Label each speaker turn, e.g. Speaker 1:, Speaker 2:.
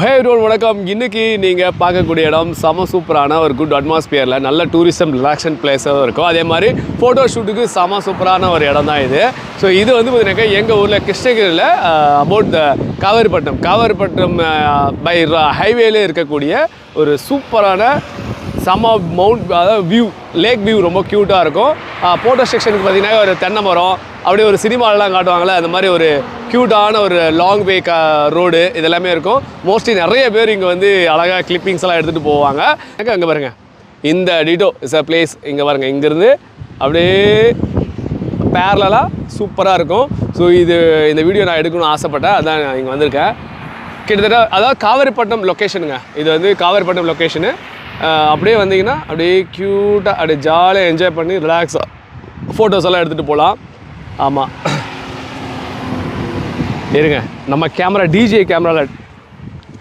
Speaker 1: ஹே everyone வணக்கம். இன்றைக்கி நீங்கள் பார்க்கக்கூடிய இடம் செம சூப்பரான ஒரு குட் அட்மாஸ்பியரில் நல்ல டூரிசம் ரிலாக்ஸன் பிளேஸாக இருக்கும். அதே மாதிரி ஃபோட்டோ ஷூட்டுக்கு செம சூப்பரான ஒரு இடம் தான் இது. ஸோ இது வந்து பார்த்தீங்கன்னா எங்கள் ஊரில் கிருஷ்ணகிரியில் அபவுட் த காவேரிப்பட்டினம் பை ஹைவேல இருக்கக்கூடிய ஒரு சூப்பரான செம மவுண்ட், அதாவது வியூ, லேக் வியூ ரொம்ப க்யூட்டாக இருக்கும். ஃபோட்டோ செக்ஷனுக்கு பார்த்திங்கன்னா ஒரு தென்னை மரம், அப்படியே ஒரு சினிமாலெலாம் காட்டுவாங்களே அந்த மாதிரி ஒரு க்யூட்டான ஒரு லாங் வே ரோடு இதெல்லாமே இருக்கும். மோஸ்ட்லி நிறைய பேர் இங்கே வந்து அழகாக கிளிப்பிங்ஸ் எல்லாம் எடுத்துகிட்டு போவாங்க. அங்கே பாருங்கள், இந்த டிட்டோ இஸ் அ பிளேஸ். இங்கே பாருங்கள், இங்கேருந்து அப்படியே பேரலாக சூப்பராக இருக்கும். ஸோ இந்த வீடியோ நான் எடுக்கணும்னு ஆசைப்பட்டேன், அதான் நான் இங்கே வந்திருக்கேன். கிட்டத்தட்ட அதாவது காவேரிப்பட்டினம் லொக்கேஷனுங்க. இது வந்து காவேரிப்பட்டினம் லொக்கேஷனு. அப்படியே வந்தீங்கன்னா அப்படியே க்யூட்டாக அப்படியே ஜாலியாக என்ஜாய் பண்ணி ரிலாக்ஸாக ஃபோட்டோஸ் எல்லாம் எடுத்துகிட்டு போகலாம். ஆமாம், இருங்க, நம்ம கேமரா டிஜே கேமராவில்